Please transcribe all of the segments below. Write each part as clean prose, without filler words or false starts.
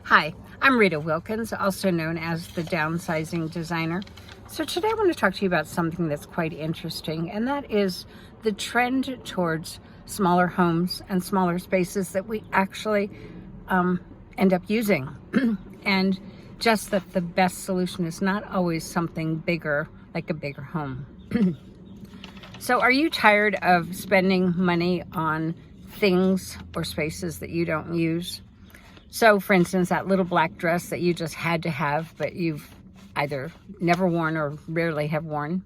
Hi, I'm Rita Wilkins, also known as the Downsizing Designer. So today I want to talk to you about something that's quite interesting, and that is the trend towards smaller homes and smaller spaces that we actually end up using. And just that the best solution is not always something bigger, like a bigger home. So are you tired of spending money on things or spaces that you don't use? So for instance, that little black dress that you just had to have, but you've either never worn or rarely have worn,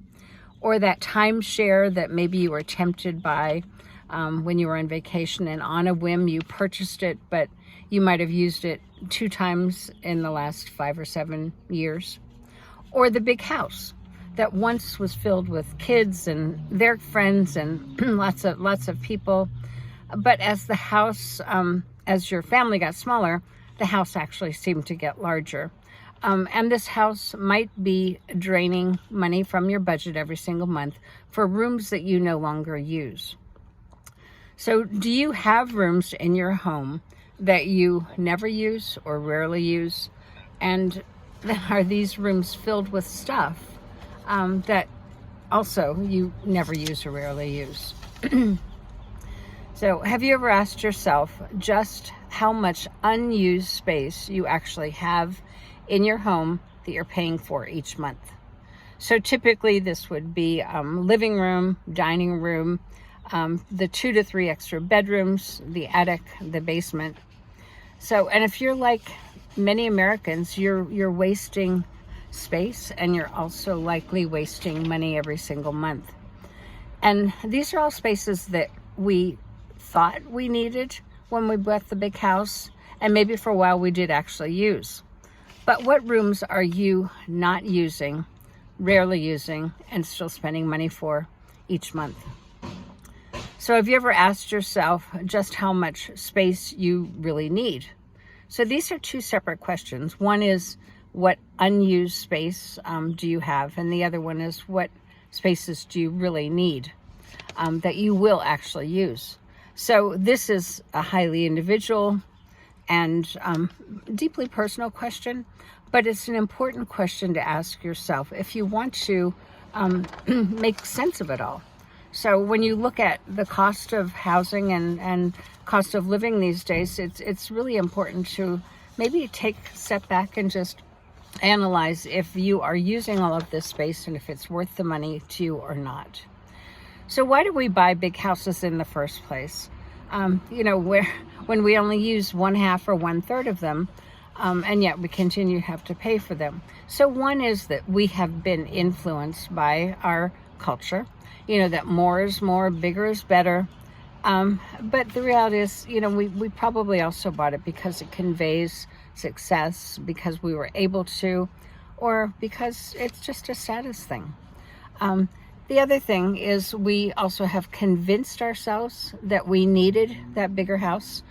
or that timeshare that maybe you were tempted by when you were on vacation and on a whim you purchased it, but you might have used it 2 times in the last 5 or 7 years. Or the big house that once was filled with kids and their friends and lots of people, but as the house, as your family got smaller, the house actually seemed to get larger. And this house might be draining money from your budget every single month for rooms that you no longer use. So do you have rooms in your home that you never use or rarely use? And are these rooms filled with stuff that also you never use or rarely use? So have you ever asked yourself just how much unused space you actually have in your home that you're paying for each month? So typically this would be living room, dining room, the 2 to 3 extra bedrooms, the attic, the basement. So, and if you're like many Americans, you're wasting space, and you're also likely wasting money every single month. And these are all spaces that we thought we needed when we bought the big house, and maybe for a while we did actually use. But what rooms are you not using, rarely using, and still spending money for each month? So have you ever asked yourself just how much space you really need? So these are 2 separate questions. One is, what unused space do you have? And the other one is, what spaces do you really need that you will actually use? So this is a highly individual and deeply personal question, but it's an important question to ask yourself if you want to make sense of it all. So when you look at the cost of housing and cost of living these days, it's really important to maybe take a step back and just analyze if you are using all of this space and if it's worth the money to you or not. So why do we buy big houses in the first place? When we only use 1/2 or 1/3 of them, and yet we continue to have to pay for them. So one is that we have been influenced by our culture, that more is more, bigger is better. But the reality is, we probably also bought it because it conveys success, because we were able to, or because it's just a status thing. The other thing is we also have convinced ourselves that we needed that bigger house,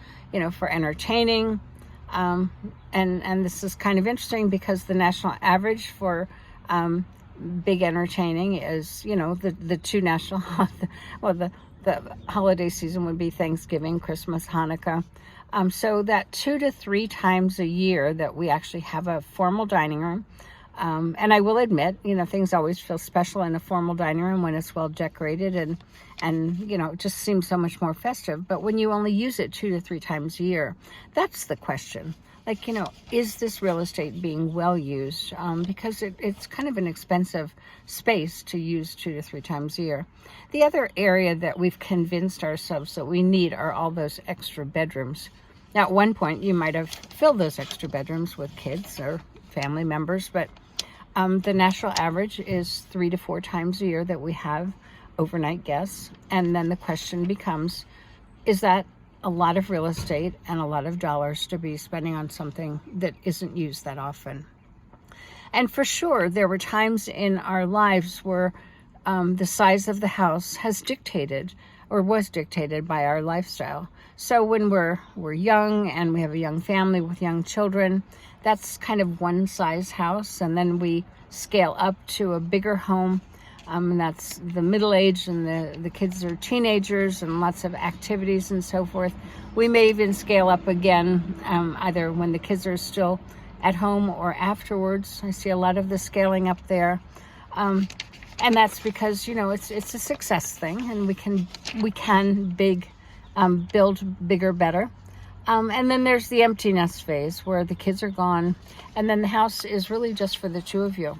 for entertaining. And this is kind of interesting because the national average for big entertaining is, the 2 national, the holiday season would be Thanksgiving, Christmas, Hanukkah. So that 2 to 3 times a year that we actually have a formal dining room. And I will admit, things always feel special in a formal dining room when it's well decorated and it just seems so much more festive. But when you only use it 2 to 3 times a year, that's the question. Like, is this real estate being well used? Because it's kind of an expensive space to use 2 to 3 times a year. The other area that we've convinced ourselves that we need are all those extra bedrooms. Now, at one point, you might have filled those extra bedrooms with kids or family members, but the national average is 3 to 4 times a year that we have overnight guests. And then the question becomes, is that a lot of real estate and a lot of dollars to be spending on something that isn't used that often? And for sure, there were times in our lives where the size of the house has dictated or was dictated by our lifestyle. So when we're young and we have a young family with young children, that's kind of one size house, and then we scale up to a bigger home And that's the middle age, and the kids are teenagers and lots of activities and so forth. We may even scale up again, either when the kids are still at home or afterwards. I see a lot of the scaling up there. And that's because, it's a success thing, and we can build bigger, better. And then there's the empty nest phase where the kids are gone, and then the house is really just for the two of you.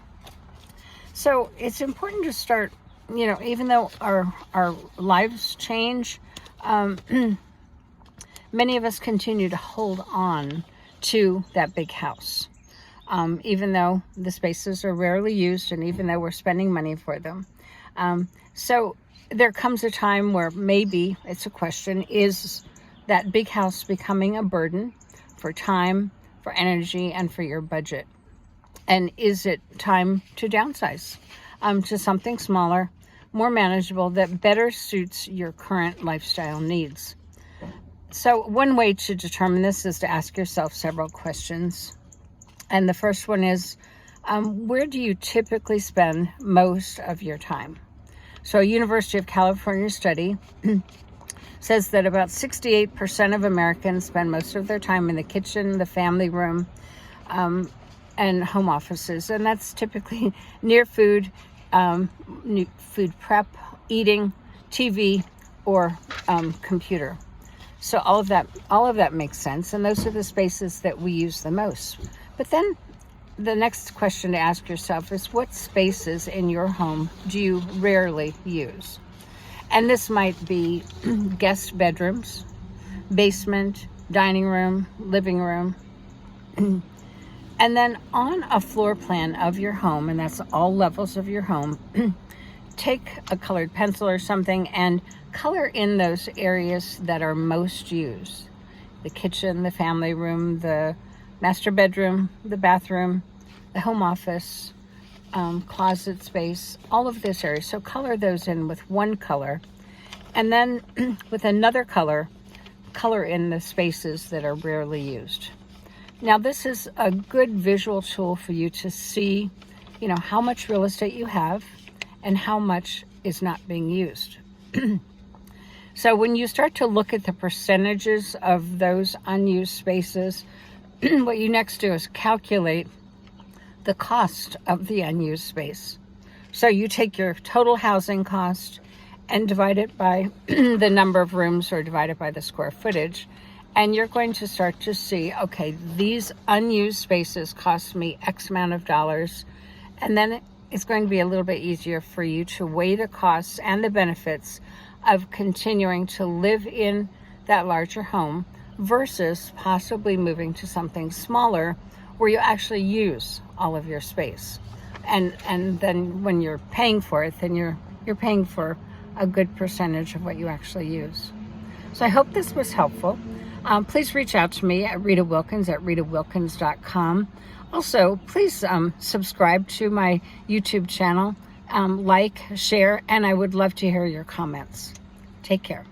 So it's important to start, even though our lives change, many of us continue to hold on to that big house, even though the spaces are rarely used and even though we're spending money for them. So there comes a time where maybe it's a question, is that big house becoming a burden for time, for energy, and for your budget? And is it time to downsize to something smaller, more manageable, that better suits your current lifestyle needs? So one way to determine this is to ask yourself several questions. And the first one is, where do you typically spend most of your time? So a University of California study says that about 68% of Americans spend most of their time in the kitchen, the family room, and home offices. And that's typically near food, food prep, eating, TV, or computer. So all of that makes sense. And those are the spaces that we use the most. But then the next question to ask yourself is, what spaces in your home do you rarely use? And this might be guest bedrooms, basement, dining room, living room. And then on a floor plan of your home, and that's all levels of your home, take a colored pencil or something and color in those areas that are most used. The kitchen, the family room, the master bedroom, the bathroom, the home office, closet space, all of this area. So color those in with one color. And then with another color in the spaces that are rarely used. Now, this is a good visual tool for you to see, how much real estate you have and how much is not being used. So when you start to look at the percentages of those unused spaces, what you next do is calculate the cost of the unused space. So you take your total housing cost and divide it by the number of rooms, or divide it by the square footage. And you're going to start to see, okay, these unused spaces cost me X amount of dollars. And then it's going to be a little bit easier for you to weigh the costs and the benefits of continuing to live in that larger home versus possibly moving to something smaller where you actually use all of your space. And then when you're paying for it, then you're paying for a good percentage of what you actually use. So I hope this was helpful. Please reach out to me at Rita Wilkins at ritawilkins.com. Also, please subscribe to my YouTube channel, like, share, and I would love to hear your comments. Take care.